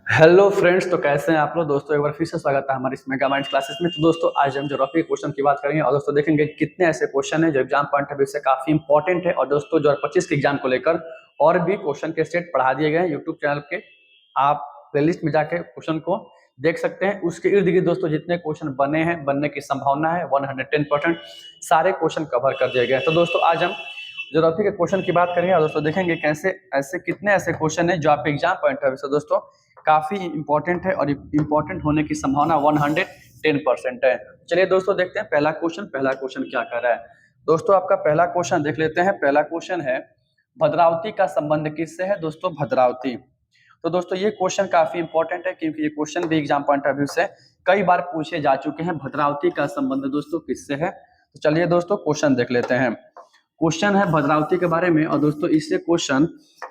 Hello friends, तो कैसे हैं आप लोग। दोस्तों एक बार फिर से स्वागत है हमारी इस मेगा माइंड्स क्लासेस में। तो दोस्तों आज हम ज्योग्राफी के क्वेश्चन की बात करेंगे और दोस्तों देखेंगे कितने ऐसे क्वेश्चन हैं जो एग्जाम पॉइंट ऑफ व्यू से काफी इंपॉर्टेंट है। और दोस्तों 2025 के एग्जाम को लेकर और भी क्वेश्चन के सेट पढ़ा दिए गए हैं यूट्यूब चैनल के। आप प्लेलिस्ट में जाके क्वेश्चन को देख सकते हैं। उसके इर्द गिर्द दोस्तों जितने क्वेश्चन बने हैं, बनने की संभावना है 110% सारे क्वेश्चन कवर कर दिए गए हैं। तो दोस्तों आज हम ज्योग्राफी के क्वेश्चन की बात करेंगे और दोस्तों देखेंगे कैसे ऐसे कितने ऐसे क्वेश्चन है जो आपके एग्जाम पॉइंट ऑफ व्यू से दोस्तों काफी इंपॉर्टेंट है और इंपॉर्टेंट होने की संभावना 110% है। चलिए दोस्तों देखते हैं पहला क्वेश्चन क्या कर रहा है। दोस्तों आपका पहला क्वेश्चन देख लेते हैं। पहला क्वेश्चन है भद्रावती का संबंध किससे है। दोस्तों भद्रावती, तो दोस्तों ये क्वेश्चन काफी इंपॉर्टेंट है क्योंकि ये क्वेश्चन भी एग्जाम पॉइंट ऑफ व्यू से कई बार पूछे जा चुके हैं। भद्रावती का संबंध दोस्तों किससे है। तो चलिए दोस्तों क्वेश्चन देख लेते हैं। क्वेश्चन है भद्रावती के बारे में और दोस्तों इससे क्वेश्चन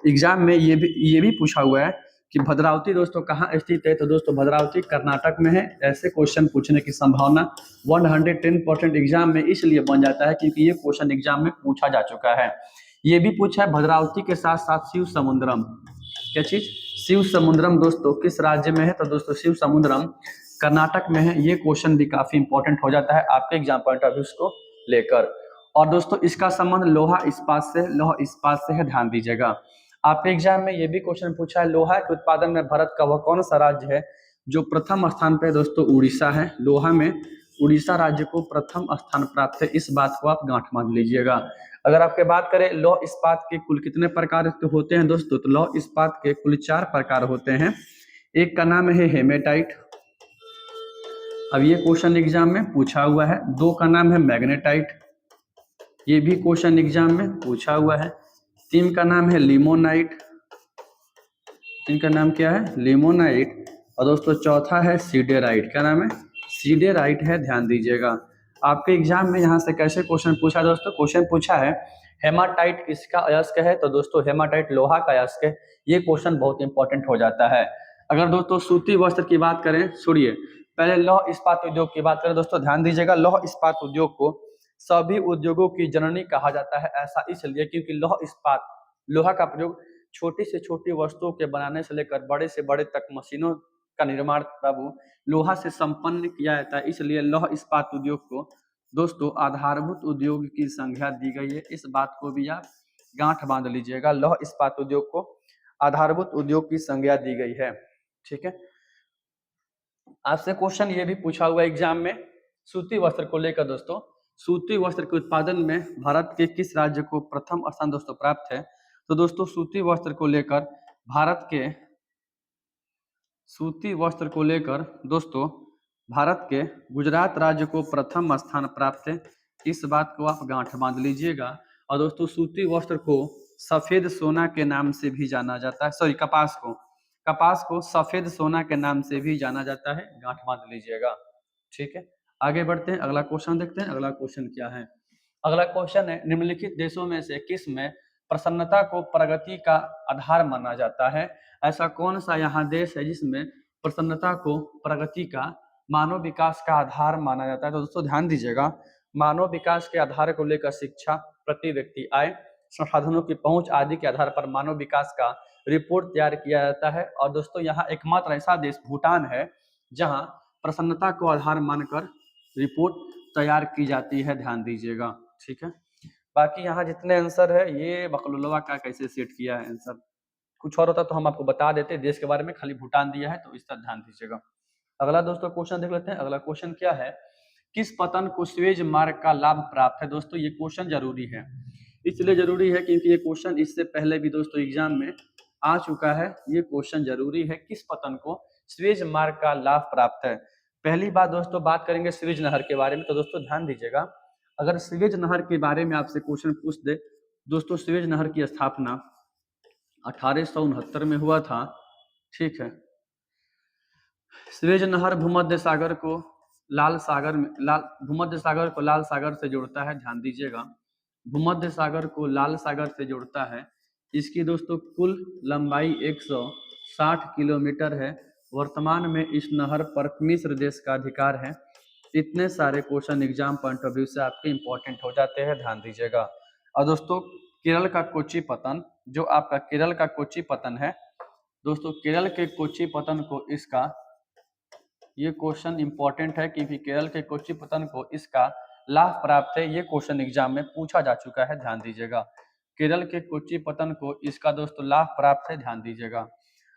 एग्जाम में ये भी पूछा हुआ है कि भद्रावती दोस्तों कहाँ स्थित है। तो दोस्तों भद्रावती कर्नाटक में है। ऐसे क्वेश्चन पूछने की संभावना 110% एग्जाम में इसलिए बन जाता है क्योंकि ये क्वेश्चन एग्जाम में पूछा जा चुका है। ये भी पूछा है भद्रावती के साथ साथ शिव समुद्रम, क्या चीज, शिव समुद्रम दोस्तों किस राज्य में है। तो दोस्तों शिव समुद्रम कर्नाटक में है। ये क्वेश्चन भी काफी इंपॉर्टेंट हो जाता है आपके एग्जाम पॉइंट ऑफ व्यू को लेकर। और दोस्तों इसका संबंध लोहा इस्पात से है, ध्यान दीजिएगा। आपके एग्जाम में ये भी क्वेश्चन पूछा है लोहा के उत्पादन में भारत का वह कौन सा राज्य है जो प्रथम स्थान पे। दोस्तों उड़ीसा है। लोहा में उड़ीसा राज्य को प्रथम स्थान प्राप्त है। इस बात को आप गांठ बांध लीजिएगा। अगर आपके बात करें लौह इस्पात के कुल कितने प्रकार के होते हैं दोस्तों, तो लौह इस्पात के कुल 4 प्रकार होते हैं। एक का नाम है हेमेटाइट, अब ये क्वेश्चन एग्जाम में पूछा हुआ है। दो का नाम है मैग्नेटाइट, ये भी क्वेश्चन एग्जाम में पूछा हुआ है। तीन का नाम है लिमोनाइट, इनका नाम क्या है लिमोनाइट। और दोस्तों चौथा है सीडेराइट, क्या नाम है सीडेराइट है, ध्यान दीजिएगा। आपके एग्जाम में यहाँ से कैसे क्वेश्चन पूछा दोस्तों, क्वेश्चन पूछा है हेमाटाइट किसका अयस्क है। तो दोस्तों हेमाटाइट लोहा का अयस्क है। ये क्वेश्चन बहुत इंपॉर्टेंट हो जाता है। अगर दोस्तों सूती वस्त्र की बात करें, सुनिए पहले लौह इस्पात उद्योग की बात करें। दोस्तों ध्यान दीजिएगा, लौह इस्पात उद्योग को सभी उद्योगों की जननी कहा जाता है। ऐसा इसलिए क्योंकि लौह इस्पात, लोहा का प्रयोग छोटी से छोटी वस्तुओं के बनाने से लेकर बड़े से बड़े तक मशीनों का निर्माण बाबू लोहा से संपन्न किया जाता है। इसलिए लौह इस्पात उद्योग को दोस्तों आधारभूत उद्योग की संज्ञा दी गई है। इस बात को भी आप गांठ बांध लीजिएगा, लौह इस्पात उद्योग को आधारभूत उद्योग की संज्ञा दी गई है। ठीक है, आपसे क्वेश्चन ये भी पूछा हुआ एग्जाम में सूती वस्त्र को लेकर। दोस्तों सूती वस्त्र के उत्पादन में भारत के किस राज्य को प्रथम स्थान दोस्तों प्राप्त है। तो दोस्तों सूती वस्त्र को लेकर दोस्तों भारत के गुजरात राज्य को प्रथम स्थान प्राप्त है। इस बात को आप गांठ बांध लीजिएगा। और दोस्तों सूती वस्त्र को सफेद सोना के नाम से भी जाना जाता है, सॉरी कपास को सफेद सोना के नाम से भी जाना जाता है, गांठ बांध लीजिएगा। ठीक है, आगे बढ़ते हैं, अगला क्वेश्चन देखते हैं। अगला क्वेश्चन क्या है, अगला क्वेश्चन है निम्नलिखित देशों में से किस में प्रसन्नता को प्रगति का आधार माना जाता है। ऐसा कौन सा यहाँ देश है जिसमें प्रसन्नता को प्रगति का, मानव विकास का आधार माना जाता है। तो दोस्तों ध्यान दीजिएगा, मानव विकास के आधार को लेकर शिक्षा, प्रति व्यक्ति आय, संसाधनों की पहुंच आदि के आधार पर मानव विकास का रिपोर्ट तैयार किया जाता है। और दोस्तों यहाँ एकमात्र ऐसा देश भूटान है जहाँ प्रसन्नता को आधार मानकर रिपोर्ट तैयार की जाती है, ध्यान दीजिएगा। ठीक है, बाकी यहाँ जितने आंसर है ये बकलुलवा का कैसे सेट किया है आंसर, कुछ और होता तो हम आपको बता देते देश के बारे में, खाली भूटान दिया है तो इस तरह ध्यान दीजिएगा। अगला दोस्तों क्वेश्चन देख लेते हैं। अगला क्वेश्चन क्या है, किस पतन को स्वेज मार्ग का लाभ प्राप्त है। दोस्तों ये क्वेश्चन जरूरी है, इसलिए जरूरी है क्योंकि ये क्वेश्चन इससे पहले भी दोस्तों एग्जाम में आ चुका है। ये क्वेश्चन जरूरी है, किस पतन को स्वेज मार्ग का लाभ प्राप्त है। पहली बात दोस्तों बात करेंगे स्वेज नहर के बारे में। तो दोस्तों ध्यान दीजिएगा, अगर स्वेज नहर के बारे में आपसे क्वेश्चन पूछ दे, दोस्तों स्वेज नहर की स्थापना 1869 में हुआ था। ठीक है, स्वेज नहर भूमध्य सागर को लाल सागर से जोड़ता है, ध्यान दीजिएगा, भूमध्य सागर को लाल सागर से जोड़ता है। इसकी दोस्तों कुल लंबाई 160 किलोमीटर है। वर्तमान में इस नहर पर मिस्र देश का अधिकार है। इतने सारे question exam point of view से आपके इंपॉर्टेंट हो जाते हैं, ध्यान दीजिएगा। और दोस्तों केरल का कोच्चि पतन, जो आपका केरल का कोच्चि पतन है, दोस्तों केरल के कोच्चि पत्तन को इसका, ये क्वेश्चन इंपॉर्टेंट है क्योंकि केरल के कोच्चि पत्तन को इसका लाभ प्राप्त है। ये क्वेश्चन एग्जाम में पूछा जा चुका है, ध्यान दीजिएगा। केरल के कोच्चि पत्तन को इसका दोस्तों लाभ प्राप्त है, ध्यान दीजिएगा।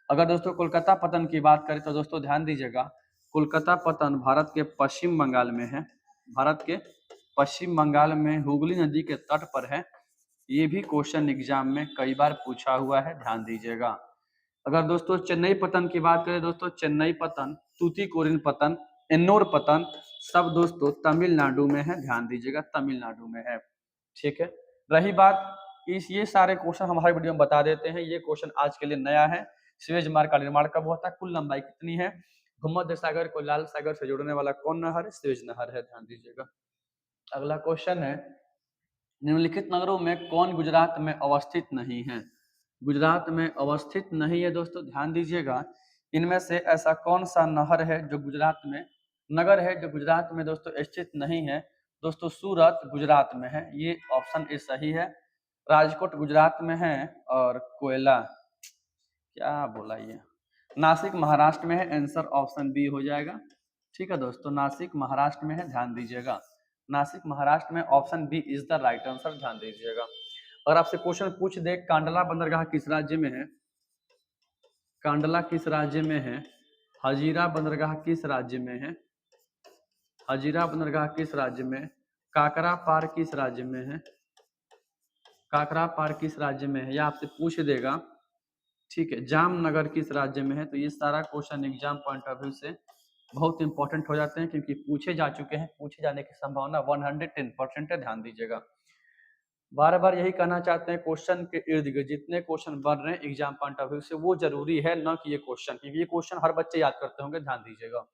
अगर दोस्तों कोलकाता पत्तन की बात करें तो दोस्तों ध्यान दीजिएगा, कोलकाता पत्तन भारत के पश्चिम बंगाल में है, भारत के पश्चिम बंगाल में हुगली नदी के तट पर है। ये भी क्वेश्चन एग्जाम में कई बार पूछा हुआ है, ध्यान दीजिएगा। अगर दोस्तों चेन्नई पतन की बात करें दोस्तों, चेन्नई पतन, तूतीकोरिन पतन, एन्नोर पतन सब दोस्तों तमिलनाडु में है, ध्यान दीजिएगा तमिलनाडु में है। ठीक है, रही बात ये सारे क्वेश्चन हमारे वीडियो में बता देते हैं। ये क्वेश्चन आज के लिए नया है। स्वेज मार्ग का निर्माण कब हुआ था, कुल लंबाई कितनी है, भूमध्य सागर को लाल सागर से जोड़ने वाला कौन नहर है, स्वेज नहर है, ध्यान दीजिएगा। अगला क्वेश्चन है, निम्नलिखित नगरों में कौन गुजरात में अवस्थित नहीं है, गुजरात में अवस्थित नहीं है दोस्तों, ध्यान दीजिएगा। इनमें से ऐसा कौन सा नहर है जो गुजरात में, नगर है जो गुजरात में दोस्तों स्थित नहीं है, दोस्तों सूरत गुजरात में है, ये ऑप्शन ए सही है। राजकोट गुजरात में है और कोयला, क्या बोला ये, नासिक महाराष्ट्र में है, आंसर ऑप्शन बी हो जाएगा। ठीक है दोस्तों, नासिक महाराष्ट्र में है, ध्यान दीजिएगा, नासिक महाराष्ट्र में, option B is the right answer, ध्यान दीजिएगा। अगर आपसे क्वेश्चन पूछ दे कांडला बंदरगाह किस राज्य में है, कांडला किस राज्य में है, हजीरा बंदरगाह किस राज्य में है, हजीरा बंदरगाह किस राज्य में, काकरा पार किस राज्य में है, काकरा पार किस राज्य में है, यह आपसे पूछ देगा। ठीक है, जामनगर किस राज्य में है। तो ये सारा question exam point of view से बहुत इंपॉर्टेंट हो जाते हैं क्योंकि पूछे जा चुके हैं, पूछे जाने की संभावना 110% है, ध्यान दीजिएगा। बार बार यही कहना चाहते हैं, क्वेश्चन के इर्द गिर्द जितने क्वेश्चन बन रहे हैं एग्जाम पॉइंट ऑफ व्यू से वो जरूरी है, न कि ये क्वेश्चन, क्योंकि ये क्वेश्चन हर बच्चे याद करते होंगे, ध्यान दीजिएगा।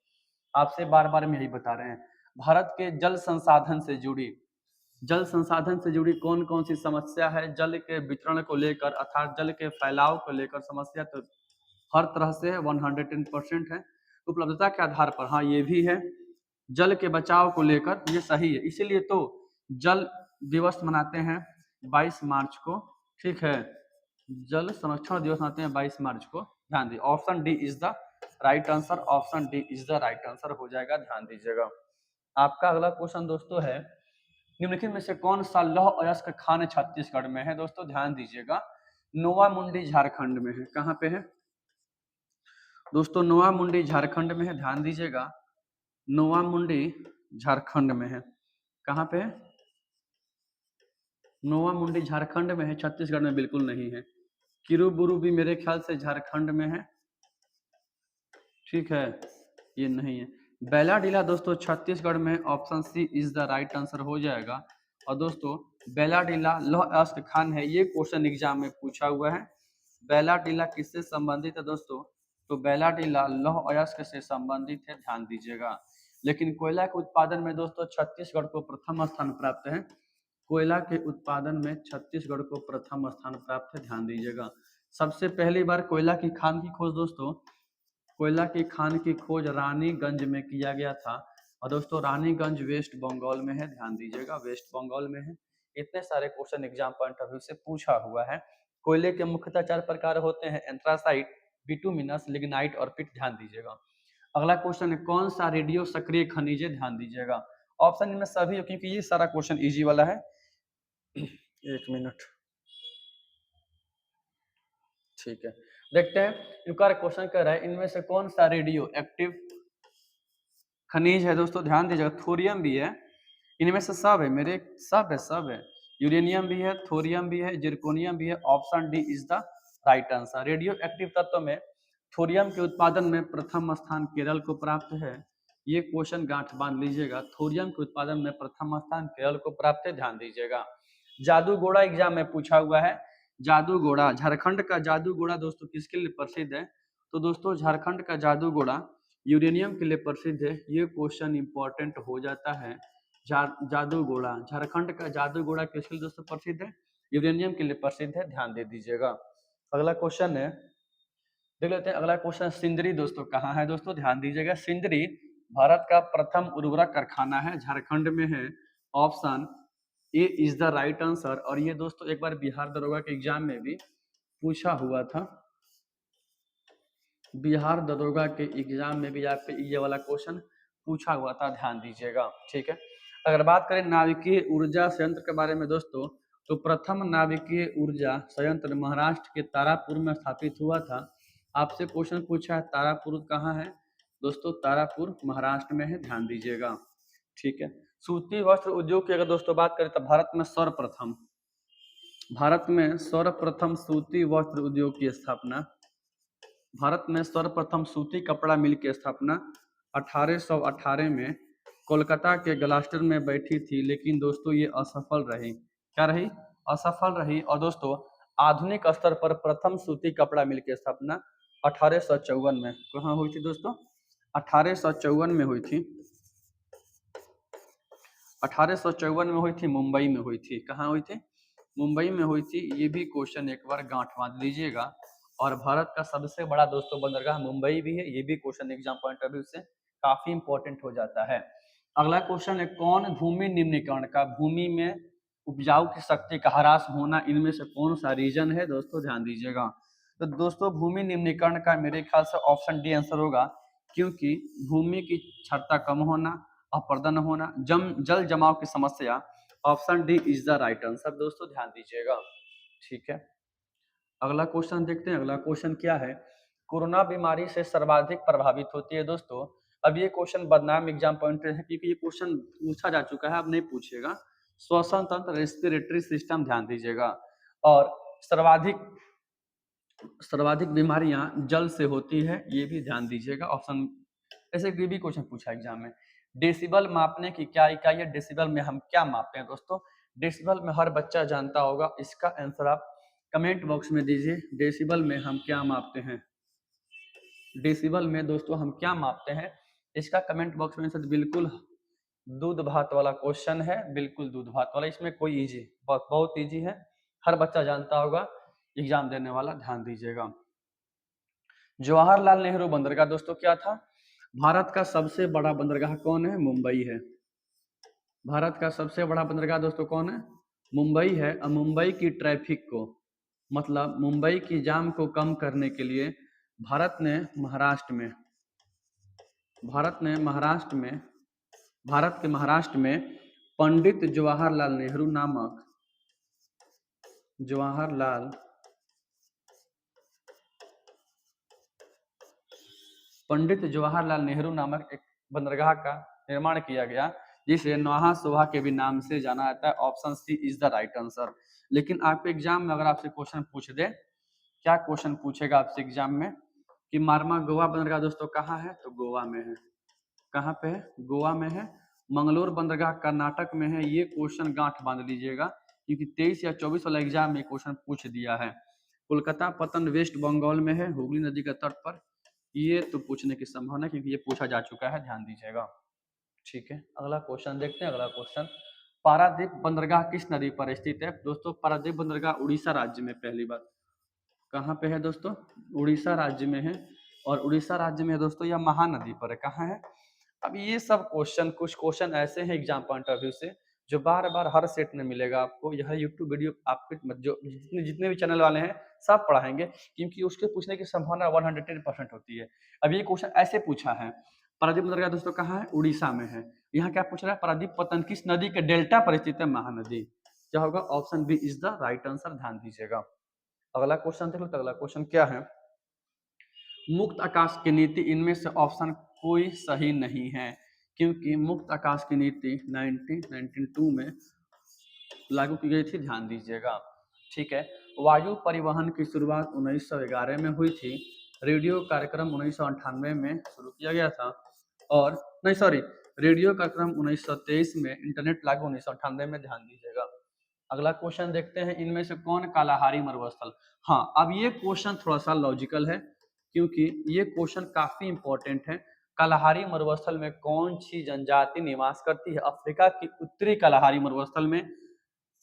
आपसे बार बार हम यही बता रहे हैं। भारत के जल संसाधन से जुड़ी, जल संसाधन से जुड़ी कौन कौन सी समस्या है, जल के वितरण को लेकर अर्थात जल के फैलाव को लेकर समस्या तो हर तरह से है, 110% है। उपलब्धता के आधार पर हाँ ये भी है, जल के बचाव को लेकर ये सही है, इसीलिए तो जल दिवस मनाते हैं 22 मार्च को। ठीक है, जल संरक्षण दिवस मनाते हैं 22 मार्च को, ध्यान दी, option D is the right answer, option D is the right answer हो जाएगा, ध्यान दीजिएगा। आपका अगला क्वेश्चन दोस्तों है, निम्नलिखित में से कौन सा लौह अयस्क खान छत्तीसगढ़ में है, दोस्तों ध्यान दीजिएगा। नोवा मुंडी झारखंड में है, कहाँ पे है दोस्तों, नोवा मुंडी झारखंड में है, ध्यान दीजिएगा, नोवा मुंडी झारखंड में है, कहाँ पे है, नोवा मुंडी झारखंड में है, छत्तीसगढ़ में बिल्कुल नहीं है। किरुबुरु भी मेरे ख्याल से झारखंड में है, ठीक है, ये नहीं है। बेलाडीला दोस्तों छत्तीसगढ़ में, option C is the right answer हो जाएगा। और दोस्तों बेलाडीला लौह अयस्क खान है, ये क्वेश्चन एग्जाम में पूछा हुआ है। बेलाडीला किससे संबंधित है दोस्तों, तो बेलाडीला लौह अयस्क से संबंधित है, ध्यान दीजिएगा। लेकिन कोयला के उत्पादन में दोस्तों छत्तीसगढ़ को प्रथम स्थान प्राप्त है, कोयला के उत्पादन में छत्तीसगढ़ को प्रथम स्थान प्राप्त है, ध्यान दीजिएगा। सबसे पहली बार कोयला की खान की खोज दोस्तों, कोयला की खान की खोज रानीगंज में किया गया था। और दोस्तों रानीगंज वेस्ट बंगाल में है, ध्यान दीजिएगा, वेस्ट बंगाल में है। इतने सारे question exam point of view से पूछा हुआ है। कोयले के मुख्यतः 4 प्रकार होते हैं, एंथ्रासाइट, बिटुमिनस, लिग्नाइट और पिट, ध्यान दीजिएगा। अगला क्वेश्चन है, कौन सा रेडियो सक्रिय खनिज है, ध्यान दीजिएगा। ऑप्शन इनमें सभी हो क्योंकि ये सारा क्वेश्चन इजी वाला है। एक मिनट, ठीक है, देखते हैं। इनका क्वेश्चन कह रहा है इनमें से कौन सा रेडियो एक्टिव खनिज है, दोस्तों ध्यान दीजिएगा। थोरियम भी है, इनमें से सब है मेरे, सब है, यूरेनियम भी है, थोरियम भी है, जिरकोनियम भी है, option D is the right answer. Radio active तत्व में थोरियम के उत्पादन में प्रथम स्थान केरल को प्राप्त है, ये क्वेश्चन गांठ बांध लीजिएगा, थोरियम के उत्पादन में प्रथम स्थान केरल को प्राप्त है, ध्यान दीजिएगा। जादूगोड़ा एग्जाम में पूछा हुआ है, जादूगोड़ा, झारखंड का जादूगोड़ा दोस्तों किसके लिए प्रसिद्ध है, तो दोस्तों झारखंड का जादूगोड़ा यूरेनियम के लिए प्रसिद्ध है, ये क्वेश्चन इंपॉर्टेंट हो जाता है। जादूगोड़ा, झारखंड का जादूगोड़ा किसके लिए दोस्तों प्रसिद्ध है, यूरेनियम के लिए प्रसिद्ध है, ध्यान दे दीजिएगा। अगला क्वेश्चन है, देख लेते हैं अगला क्वेश्चन, सिंदरी दोस्तों कहाँ है, दोस्तों ध्यान दीजिएगा। सिंदरी भारत का प्रथम उर्वरक कारखाना है, झारखंड में है, option A is the right answer. और ये दोस्तों एक बार बिहार दरोगा के एग्जाम में भी पूछा हुआ था, बिहार दरोगा के एग्जाम में भी आप पे ये वाला क्वेश्चन पूछा हुआ था, ध्यान दीजिएगा। ठीक है, अगर बात करें नाभिकीय ऊर्जा संयंत्र के बारे में दोस्तों, तो प्रथम नाभिकीय ऊर्जा संयंत्र महाराष्ट्र के तारापुर में स्थापित हुआ था। आपसे क्वेश्चन पूछा है तारापुर कहाँ है दोस्तों, तारापुर महाराष्ट्र में है, ध्यान दीजिएगा। ठीक है, सूती वस्त्र उद्योग की अगर दोस्तों बात करें तो भारत में सर्वप्रथम सूती वस्त्र उद्योग की स्थापना, भारत में सर्वप्रथम सूती कपड़ा मिल की स्थापना 1818 में कोलकाता के ग्लास्टर में बैठी थी, लेकिन दोस्तों ये असफल रही। क्या रही? असफल रही। और दोस्तों आधुनिक स्तर पर प्रथम सूती कपड़ा मिल की स्थापना 1854 में कहाँ हुई थी दोस्तों? 1854 में हुई थी। 1854 में हुई थी, मुंबई में हुई थी। कहाँ हुई थी? मुंबई में हुई थी। ये भी क्वेश्चन एक बार गांठ बांध लीजिएगा। और भारत का सबसे बड़ा दोस्तों बंदरगाह मुंबई भी है, ये भी question exam point of view से काफी इंपॉर्टेंट हो जाता है। अगला क्वेश्चन है, कौन भूमि निम्नीकरण का, भूमि में उपजाऊ की शक्ति का ह्रास होना, इनमें से कौन सा रीजन है दोस्तों, ध्यान दीजिएगा। तो दोस्तों भूमि निम्नीकरण का मेरे ख्याल से ऑप्शन डी आंसर होगा, क्योंकि भूमि की क्षमता कम होना, अपर्दन होना, जल जमाव की समस्या, option D is the right answer दोस्तों, ध्यान दीजिएगा। ठीक है, अगला क्वेश्चन देखते हैं। अगला क्वेश्चन क्या है, कोरोना बीमारी से सर्वाधिक प्रभावित होती है दोस्तों। अब ये क्वेश्चन बदनाम एग्जाम पॉइंट है, क्योंकि ये क्वेश्चन पूछा जा चुका है, अब नहीं पूछेगा। श्वसन तंत्र, रेस्पिरेटरी सिस्टम, ध्यान दीजिएगा। और सर्वाधिक बीमारियां जल से होती है, ये भी ध्यान दीजिएगा। ऑप्शन ऐसे भी क्वेश्चन पूछा एग्जाम में। डेसिबल मापने की क्या इकाई है, डेसिबल में हम क्या मापते हैं दोस्तों? डेसिबल में हर बच्चा जानता होगा, इसका आंसर आप कमेंट बॉक्स में दीजिए। डेसिबल में हम क्या मापते हैं? डेसिबल में दोस्तों हम क्या मापते हैं, इसका कमेंट बॉक्स में आंसर। बिल्कुल दूध भात वाला क्वेश्चन है, बिल्कुल दूध भात वाला, इसमें कोई इजी, बहुत इजी है, हर बच्चा जानता होगा एग्जाम देने वाला, ध्यान दीजिएगा। जवाहरलाल नेहरू बंदरगाह दोस्तों क्या था? भारत का सबसे बड़ा बंदरगाह कौन है? मुंबई है। भारत का सबसे बड़ा बंदरगाह दोस्तों कौन है? मुंबई है। और मुंबई की ट्रैफिक को, मतलब मुंबई की जाम को कम करने के लिए भारत ने महाराष्ट्र में पंडित जवाहरलाल नेहरू नामक एक बंदरगाह का निर्माण किया गया, जिसे नौहा शोभा के भी नाम से जाना जाता है। Option C is the right answer. लेकिन आपके एग्जाम में अगर आपसे क्वेश्चन पूछ दे, क्या क्वेश्चन पूछेगा आपसे एग्जाम में कि मार्मा गोवा बंदरगाह दोस्तों कहाँ है, तो गोवा में है। कहाँ पे है? गोवा में है। मंगलोर बंदरगाह कर्नाटक में है। ये क्वेश्चन गांठ बांध लीजिएगा, क्योंकि 23 या 24 वाला एग्जाम में क्वेश्चन पूछ दिया है। कोलकाता पतन वेस्ट बंगाल में है, हुगली नदी के तट पर। ये तो पूछने की संभावना, क्योंकि ये पूछा जा चुका है, ध्यान दीजिएगा। ठीक है, अगला क्वेश्चन देखते हैं। अगला क्वेश्चन, पारादीप बंदरगाह किस नदी पर स्थित है दोस्तों? पारादीप बंदरगाह उड़ीसा राज्य में, पहली बात कहाँ पे है दोस्तों? उड़ीसा राज्य में है। और उड़ीसा राज्य में दोस्तों यह महानदी पर है। कहाँ है? अब ये सब क्वेश्चन, कुछ क्वेश्चन ऐसे हैं एग्जाम पॉइंट ऑफ व्यू से जो बार बार हर सेट में मिलेगा आपको। यह यूट्यूब वीडियो आपके जो जितने भी चैनल वाले हैं सब पढ़ाएंगे, क्योंकि उसके पूछने की संभावना 110% होती है। अब ये क्वेश्चन ऐसे पूछा है, पारादीप बंदरगाह दोस्तों कहाँ है? उड़ीसा में है। यहाँ क्या पूछ रहा है? पारादीप पतन किस नदी के डेल्टा पर स्थित है? महानदी। क्या होगा? Option B is the right answer, ध्यान दीजिएगा। अगला क्वेश्चन देख लो। अगला क्वेश्चन क्या है, मुक्त आकाश की नीति, इनमें से ऑप्शन कोई सही नहीं है, क्योंकि मुक्त आकाश की नीति 1992 में लागू की गई थी, ध्यान दीजिएगा। ठीक है, वायु परिवहन की शुरुआत 1911 में हुई थी। रेडियो कार्यक्रम 1998 में शुरू किया गया था। और नहीं सॉरी, रेडियो कार्यक्रम 1923 में, इंटरनेट लागू 1998 में, ध्यान दीजिएगा। अगला क्वेश्चन देखते हैं, इनमें से कौन कालाहारी मरुस्थल? हाँ, अब ये क्वेश्चन थोड़ा सा लॉजिकल है, क्योंकि ये क्वेश्चन काफी इंपॉर्टेंट है। कालाहारी मरुस्थल में कौन सी जनजाति निवास करती है? अफ्रीका की उत्तरी कालाहारी मरुस्थल में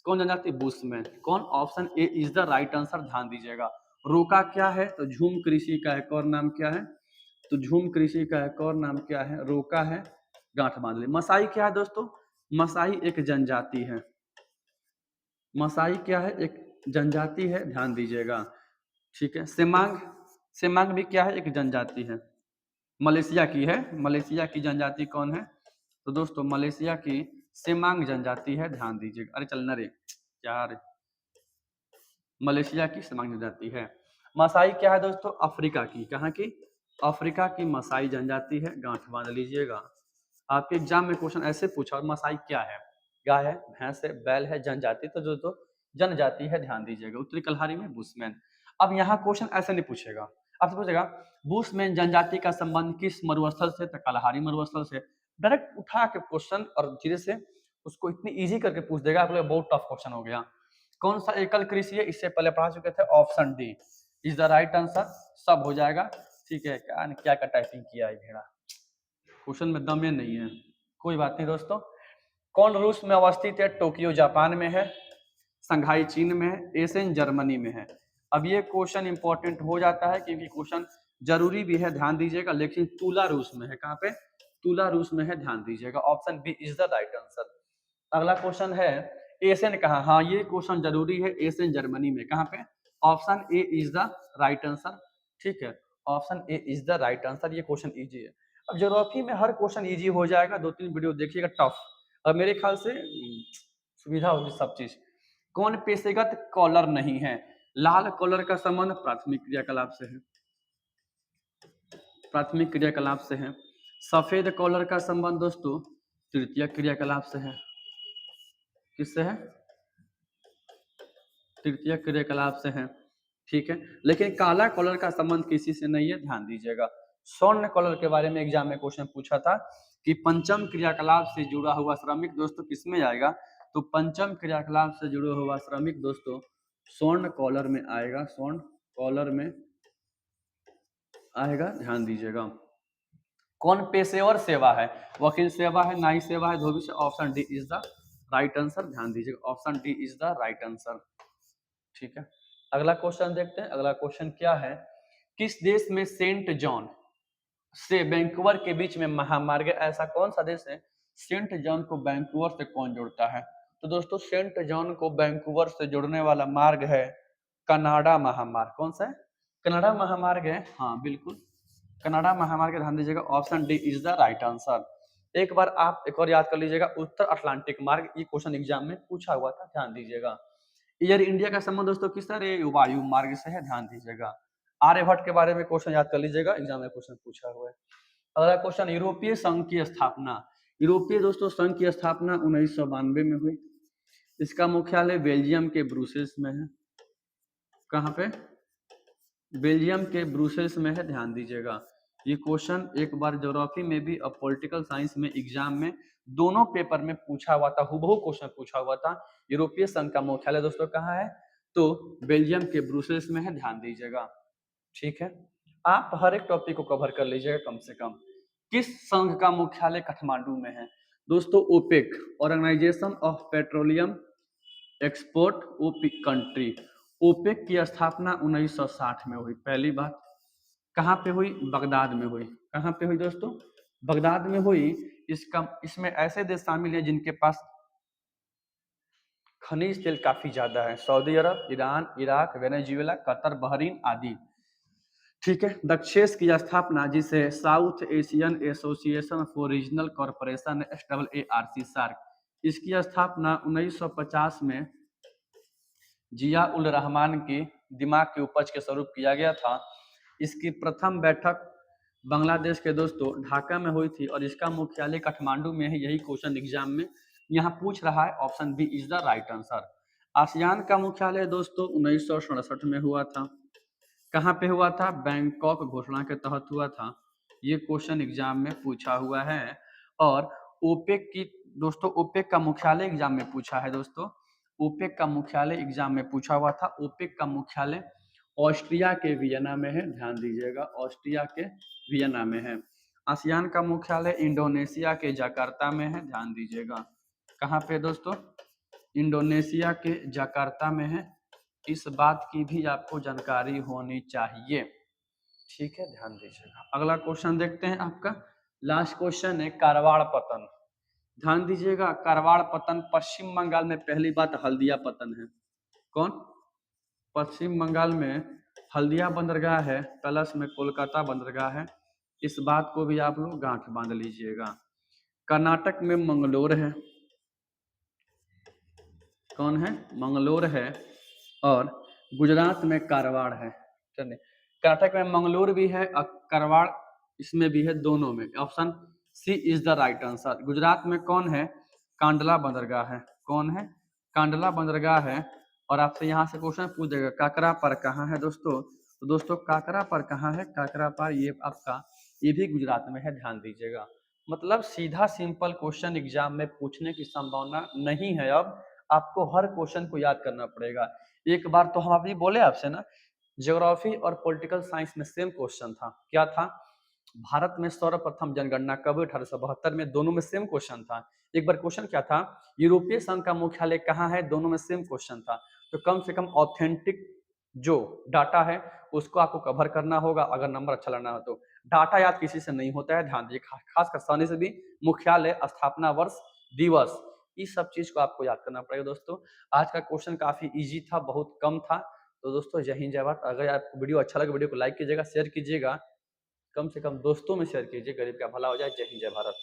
कौन जनजाति? बुशमैन। कौन? Option A is the right answer, ध्यान दीजिएगा। रोका क्या है? तो झूम कृषि का एक और नाम क्या है? तो झूम कृषि का एक और नाम क्या है? रोका है, गांठ बांध ले। मसाई क्या है दोस्तों? मसाई एक जनजाति है। मसाई क्या है? एक जनजाति है, ध्यान दीजिएगा। ठीक है, सेमांग सेमांग भी क्या है, एक जनजाति है, मलेशिया की है। मलेशिया की जनजाति कौन है? तो दोस्तों मलेशिया की सेमांग जनजाति है, ध्यान दीजिएगा। अरे चलना रे यार, मलेशिया की सेमांग जनजाति है। मसाई क्या है दोस्तों? अफ्रीका की। कहाँ की? अफ्रीका की मसाई जनजाति है, गांठ बांध लीजिएगा। आपके एग्जाम में क्वेश्चन ऐसे पूछा, और मसाई क्या है? गाय है, भैंस है, बैल है, जनजाति, तो जो तो जनजाति है, ध्यान दीजिएगा। उत्तरी कलहारी में बुशमैन। अब यहाँ क्वेश्चन ऐसे नहीं पूछेगा, आपसे पूछेगा बुशमैन जनजाति का संबंध किस मरुस्थल से? तो कलहारी मरुस्थल से। डायरेक्ट उठा के क्वेश्चन और धीरे से उसको इतनी इजी करके पूछ देगा, आप लोग बहुत टफ क्वेश्चन हो गया। कौन सा एकल कृषि है? इससे पहले पढ़ा चुके थे, option D is the right answer. सब हो जाएगा, ठीक है। क्या क्या टाइपिंग किया है भेड़ा, क्वेश्चन में दम ही नहीं है, कोई बात नहीं दोस्तों। कौन रूस में अवस्थित है? टोक्यो जापान में है, संघाई चीन में है, एशियन जर्मनी में है। अब ये क्वेश्चन इंपॉर्टेंट हो जाता है क्योंकि क्वेश्चन जरूरी भी है, ध्यान दीजिएगा, लेकिन तुला रूस में है। कहाँ पे? तुला रूस में है, ध्यान दीजिएगा। Option B is the right answer. अगला क्वेश्चन है एशियन कहाँ? हाँ ये क्वेश्चन जरूरी है, एशियन जर्मनी में। कहाँ पे? Option A is the right answer, ठीक है। Option A is the right answer, ये क्वेश्चन इजी है। अब ज्योग्राफी में हर क्वेश्चन इजी हो जाएगा, 2-3 वीडियो देखिएगा टफ, और मेरे ख्याल से सुविधा होगी सब चीज। कौन पेशेगत कॉलर नहीं है? लाल कॉलर का संबंध प्राथमिक क्रियाकलाप से है, प्राथमिक क्रियाकलाप से है। सफेद कॉलर का संबंध दोस्तों तृतीय क्रियाकलाप से है। किससे है? तृतीय क्रियाकलाप से है, ठीक है। लेकिन काला कॉलर का संबंध किसी से नहीं है, ध्यान दीजिएगा। स्वर्ण कॉलर के बारे में एग्जाम में क्वेश्चन पूछा था कि पंचम क्रियाकलाप से जुड़ा हुआ श्रमिक दोस्तों किसमें आएगा? तो पंचम क्रियाकलाप से जुड़ा हुआ श्रमिक दोस्तों स्वर्ण कॉलर में आएगा, स्वर्ण कॉलर में आएगा, ध्यान दीजिएगा। कौन पेशेवर सेवा है? वकील सेवा है, न्यायिक सेवा है, धोबी से। Option D is the right answer, ध्यान दीजिएगा। Option D is the right answer, ठीक है। अगला क्वेश्चन देखते हैं। अगला क्वेश्चन क्या है? किस देश में सेंट जॉन से वैंकूवर के बीच में महामार्ग है? ऐसा कौन सा देश है? सेंट जॉन को वैंकूवर से कौन जोड़ता है? तो दोस्तों सेंट जॉन को वैंकूवर से जोड़ने वाला मार्ग है कनाडा महामार्ग। कौन सा है? कनाडा महामार्ग है, हाँ बिल्कुल, कनाडा महामार्ग, ध्यान दीजिएगा। Option D is the right answer. एक बार आप एक और याद कर लीजिएगा, उत्तर अटलांटिक मार्ग, ये क्वेश्चन एग्जाम में पूछा हुआ था, ध्यान दीजिएगा। एयर इंडिया का संबंध दोस्तों किस तरह? वायु मार्ग से है, ध्यान दीजिएगा। आर्यभट्ट के बारे में क्वेश्चन याद कर लीजिएगा, एग्जाम में क्वेश्चन पूछा हुआ है। अगला क्वेश्चन, यूरोपीय संघ की स्थापना। यूरोपीय दोस्तों संघ की स्थापना 1992 में हुई। इसका मुख्यालय बेल्जियम के ब्रुसेल्स में है। कहाँ पे? बेल्जियम के ब्रुसेल्स में है, ध्यान दीजिएगा। ये क्वेश्चन एक बार ज्योग्राफी में भी और पॉलिटिकल साइंस में एग्जाम में दोनों पेपर में पूछा हुआ था, हुबहू क्वेश्चन पूछा हुआ था। यूरोपीय संघ का मुख्यालय दोस्तों कहाँ है? तो बेल्जियम के ब्रुसेल्स में है, ध्यान दीजिएगा, ठीक है। आप हर एक टॉपिक को कवर कर लीजिएगा कम से कम। किस संघ का मुख्यालय काठमांडू में है? दोस्तों OPEC, organisation of petroleum export OPEC country. OPEC की स्थापना 1960 में हुई, पहली बात। कहाँ पे हुई? बगदाद में हुई। कहाँ पे हुई दोस्तों? बगदाद में हुई। इसमें ऐसे देश शामिल हैं जिनके पास खनिज तेल काफी ज्यादा है, सऊदी अरब, Iran, Iraq, Venezuela, Qatar, Bahrain आदि, ठीक है। दक्षेस की स्थापना, जिसे south Asian association for regional corporation SAARC SAARC, इसकी स्थापना 1950 में जिया उल रहमान की दिमाग के उपज के स्वरूप किया गया था। इसकी प्रथम बैठक बांग्लादेश के दोस्तों ढाका में हुई थी, और इसका मुख्यालय काठमांडू में है। यही क्वेश्चन एग्जाम में यहाँ पूछ रहा है, option B is the right answer. ASEAN का मुख्यालय दोस्तों 1967 में हुआ था। कहाँ पे हुआ था? बैंकॉक घोषणा के तहत हुआ था। ये क्वेश्चन एग्जाम में पूछा हुआ है। और ओपेक की दोस्तों, ओपेक का मुख्यालय एग्जाम में पूछा है दोस्तों। ओपेक का मुख्यालय एग्जाम में पूछा हुआ था। ओपेक का मुख्यालय ऑस्ट्रिया के वियना में है, ध्यान दीजिएगा, ऑस्ट्रिया के वियना में है। आसियान का मुख्यालय इंडोनेशिया के जकार्ता में है, ध्यान दीजिएगा। कहाँ पे दोस्तों? इंडोनेशिया के जकार्ता में है। इस बात की भी आपको जानकारी होनी चाहिए, ठीक है, ध्यान दीजिएगा। अगला क्वेश्चन देखते हैं, आपका लास्ट क्वेश्चन है कारवाड़ पतन। ध्यान दीजिएगा, कारवाड़ पतन पश्चिम बंगाल में, पहली बात हल्दिया पतन है। कौन? पश्चिम बंगाल में हल्दिया बंदरगाह है, प्लस में कोलकाता बंदरगाह है। इस बात को भी आप लोग गांठ बांध लीजिएगा। कर्नाटक में मंगलोर है, कौन है, मंगलोर है। और गुजरात में कारवाड़ है। चलिए, कर्नाटक में मंगलोर भी है और कारवाड़ इसमें भी है, दोनों में। Option C is the right answer. Gujarat में कौन है, कांडला बंदरगाह है। कौन है, कांडला बंदरगाह है। और आपसे यहाँ से क्वेश्चन पूछ देगा काकरा पर कहाँ है दोस्तों। तो दोस्तों काकरा पर कहाँ है, काकरा पर ये आपका, ये भी गुजरात में है, ध्यान दीजिएगा। मतलब सीधा सिंपल क्वेश्चन एग्जाम में पूछने की संभावना नहीं है। अब आपको हर क्वेश्चन को याद करना पड़ेगा। एक बार तो हम अभी बोले आपसे ना, ज्योग्राफी और पॉलिटिकल साइंस में सेम क्वेश्चन था। क्या था, भारत में सर्वप्रथम जनगणना कब हुई, 1872 में। दोनों में सेम क्वेश्चन था। एक बार क्वेश्चन क्या था, यूरोपीय संघ का मुख्यालय कहाँ है, दोनों में सेम क्वेश्चन था। तो कम से कम ऑथेंटिक जो डाटा है उसको आपको कवर करना होगा अगर नंबर अच्छा लाना हो तो। डाटा याद किसी से नहीं होता है, ध्यान दीजिए। खासकर सानी से भी मुख्यालय, स्थापना वर्ष, दिवस, इस सब चीज को आपको याद करना पड़ेगा दोस्तों। आज का क्वेश्चन काफी इजी था, बहुत कम था। तो दोस्तों जय हिंद जय भारत। अगर आपको वीडियो अच्छा लगे, वीडियो को लाइक कीजिएगा, शेयर कीजिएगा, कम से कम दोस्तों में शेयर कीजिए, गरीब का भला हो जाए। जय हिंद जय भारत।